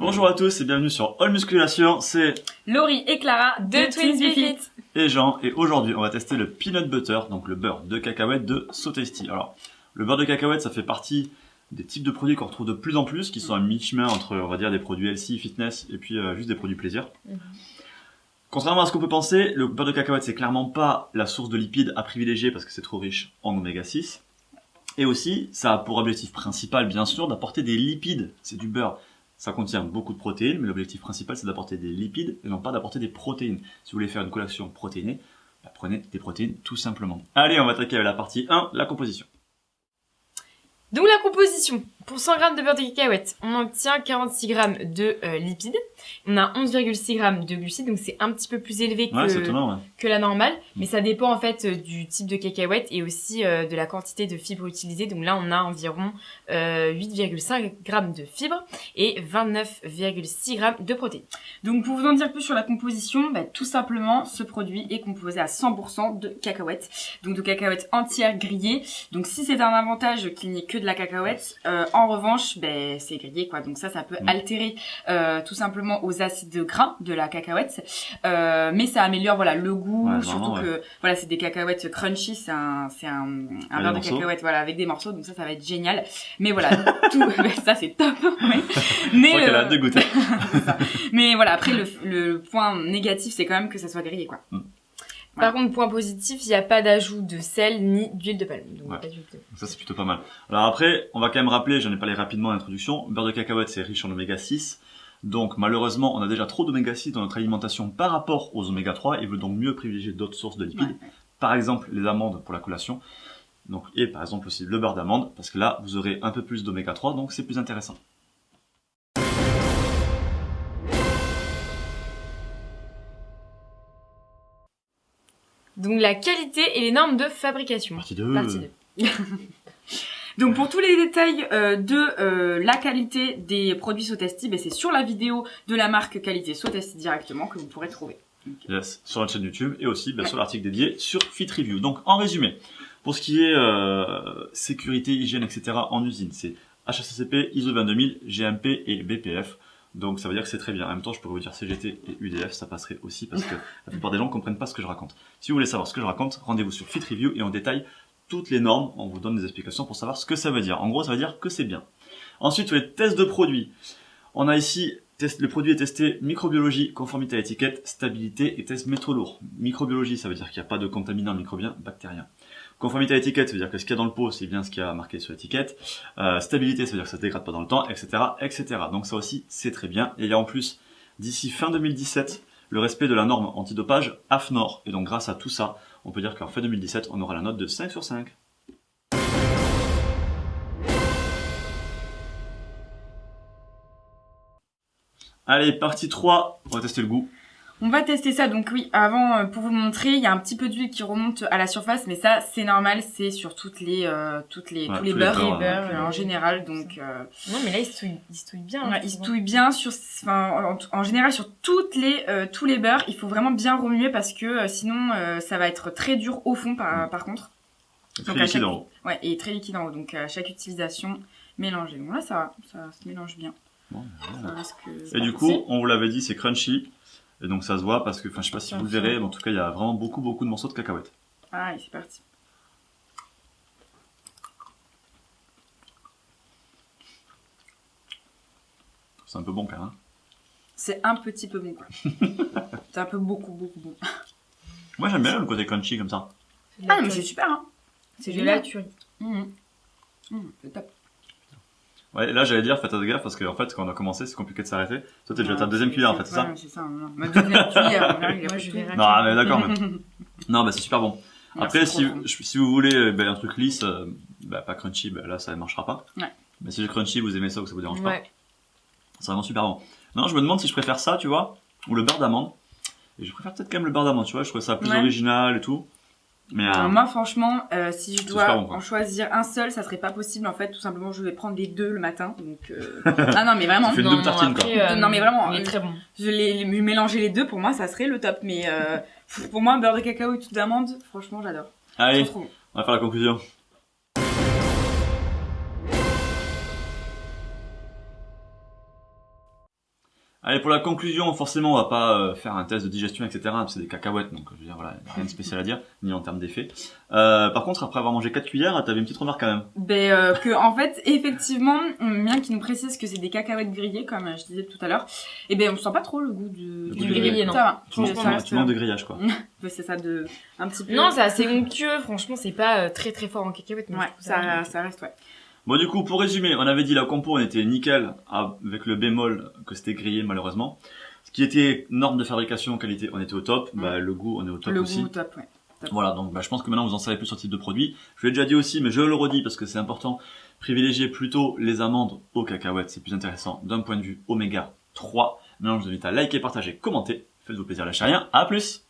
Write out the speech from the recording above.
Bonjour à tous et bienvenue sur All Musculation, c'est Laurie et Clara de Twins Be Fit. Et Jean, et aujourd'hui on va tester le peanut butter, donc le beurre de cacahuète de SoTasty. Alors, le beurre de cacahuète ça fait partie des types de produits qu'on retrouve de plus en plus, qui sont à mi-chemin entre, on va dire, des produits healthy, fitness, et puis juste des produits plaisir. Contrairement à ce qu'on peut penser, le beurre de cacahuète c'est clairement pas la source de lipides à privilégier parce que c'est trop riche en oméga 6. Et aussi, ça a pour objectif principal, bien sûr, d'apporter des lipides. C'est du beurre. Ça contient beaucoup de protéines, mais l'objectif principal, c'est d'apporter des lipides et non pas d'apporter des protéines. Si vous voulez faire une collation protéinée, prenez des protéines tout simplement. Allez, on va attaquer avec la partie 1, la composition. Donc la composition, pour 100 g de beurre de cacahuète, on obtient 46 g de lipides, on a 11,6 g de glucides, donc c'est un petit peu plus élevé que la normale, mais ça dépend en fait du type de cacahuète et aussi de la quantité de fibres utilisées. Donc là on a environ 8,5 g de fibres et 29,6 g de protéines. Donc pour vous en dire plus sur la composition, tout simplement ce produit est composé à 100% de cacahuètes, donc de cacahuètes entières grillées. Donc si c'est un avantage qu'il n'y ait que de la cacahuète, en revanche c'est grillé quoi, donc ça peut altérer tout simplement aux acides gras de la cacahuète, mais ça améliore le goût, surtout que c'est des cacahuètes crunchy, c'est un beurre de cacahuète avec des morceaux, donc ça va être génial. Mais tout ça c'est top. Mais qu'elle a hâte de goûter. Mais après le point négatif c'est quand même que ça soit grillé quoi. Par contre, point positif, il n'y a pas d'ajout de sel ni d'huile de palme. Donc pas d'huile de... Ça, c'est plutôt pas mal. Alors après, on va quand même rappeler, j'en ai parlé rapidement en introduction, le beurre de cacahuète, c'est riche en oméga 6. Donc, malheureusement, on a déjà trop d'oméga 6 dans notre alimentation par rapport aux oméga 3 et veut donc mieux privilégier d'autres sources de lipides. Par exemple, les amandes pour la collation. Donc, et par exemple aussi le beurre d'amande, parce que là, vous aurez un peu plus d'oméga 3, donc c'est plus intéressant. Donc la qualité et les normes de fabrication. Partie 2. Donc pour tous les détails de la qualité des produits SoTasty, c'est sur la vidéo de la marque qualité SoTasty directement que vous pourrez trouver. Yes, sur la chaîne YouTube et aussi sur l'article dédié sur Fit Review. Donc en résumé, pour ce qui est sécurité, hygiène, etc. en usine, c'est HACCP, ISO 22000, GMP et BPF. Donc ça veut dire que c'est très bien. En même temps, je pourrais vous dire CGT et UDF, ça passerait aussi parce que la plupart des gens ne comprennent pas ce que je raconte. Si vous voulez savoir ce que je raconte, rendez-vous sur Fit Review et on détaille toutes les normes. On vous donne des explications pour savoir ce que ça veut dire. En gros, ça veut dire que c'est bien. Ensuite, sur les tests de produits, on a ici le produit est testé microbiologie, conformité à l'étiquette, stabilité et test métaux lourds. Microbiologie, ça veut dire qu'il n'y a pas de contaminants microbiens, bactériens. Conformité à l'étiquette, ça veut dire que ce qu'il y a dans le pot, c'est bien ce qui a marqué sur l'étiquette. Stabilité, ça veut dire que ça ne se dégrade pas dans le temps, etc., etc. Donc ça aussi, c'est très bien. Et il y a en plus, d'ici fin 2017, le respect de la norme antidopage AFNOR. Et donc grâce à tout ça, on peut dire qu'en fin 2017, on aura la note de 5 sur 5. Allez, partie 3, on va tester le goût. On va tester ça, donc oui, avant, pour vous montrer, il y a un petit peu d'huile qui remonte à la surface, mais ça, c'est normal, c'est sur tous les beurres en général, donc... Non, mais là, il se touille bien. Il se touille bien en général, sur tous les beurres, il faut vraiment bien remuer parce que sinon, ça va être très dur au fond, par contre. Très liquide en haut. Ouais, et très liquide en haut, donc à chaque utilisation, mélangez. Bon, là, ça se mélange bien. Bon, et du coup, on vous l'avait dit, c'est crunchy. Et donc ça se voit parce que, je sais pas si vous le verrez, mais en tout cas il y a vraiment beaucoup de morceaux de cacahuètes. Ah, c'est parti. C'est un peu bon quand même. C'est un petit peu bon quoi. C'est un peu beaucoup bon. Moi j'aime bien le côté crunchy comme ça. Ah mais c'est super hein. C'est de la tuerie. C'est top. Ouais, là j'allais dire faites gaffe parce que en fait quand on a commencé c'est compliqué de s'arrêter. Toi t'es déjà ta deuxième cuillère en fait, c'est ça? Ouais, c'est ça. Ma deuxième cuillère. Moi je vais non mais d'accord mais... Non c'est super bon. Après si vous voulez un truc lisse, pas crunchy, là ça ne marchera pas. Ouais. Mais si c'est crunchy vous aimez ça ou que ça vous dérange pas, c'est vraiment super bon. Non je me demande si je préfère ça tu vois, ou le beurre d'amande. Et je préfère peut-être quand même le beurre d'amande tu vois, je trouve ça plus original et tout. Mais moi franchement si je dois en choisir un seul ça serait pas possible en fait, tout simplement je vais prendre les deux le matin donc ah non mais vraiment tu fais une double tartine quoi. Non mais vraiment il est très bon. Je mélanger les deux pour moi ça serait le top, mais pour moi beurre de cacao et tout d'amande franchement j'adore. Allez on va faire la conclusion. Allez, pour la conclusion, forcément, on va pas faire un test de digestion, etc. C'est des cacahuètes, donc je veux dire, voilà, rien de spécial à dire, ni en termes d'effet. Par contre, après avoir mangé 4 cuillères, t'avais une petite remarque quand même. Que en fait, effectivement, bien qu'ils nous précisent que c'est des cacahuètes grillées, comme je disais tout à l'heure, on sent pas trop le goût du grillé, non. Tu manques de grillage, quoi. C'est ça, un petit peu. Non, c'est assez onctueux, franchement, c'est pas très très fort en cacahuètes. Ouais, ça reste, ouais. Bon, du coup, pour résumer, on avait dit la compo, on était nickel, avec le bémol que c'était grillé, malheureusement. Ce qui était norme de fabrication, qualité, on était au top. Le goût, on est au top aussi. Le goût, top, ouais. Top. Voilà, donc je pense que maintenant vous en savez plus sur ce type de produit. Je l'ai déjà dit aussi, mais je le redis parce que c'est important. Privilégiez plutôt les amandes aux cacahuètes, c'est plus intéressant d'un point de vue oméga 3. Maintenant, je vous invite à liker, partager, commenter. Faites-vous plaisir, lâchez rien. À plus!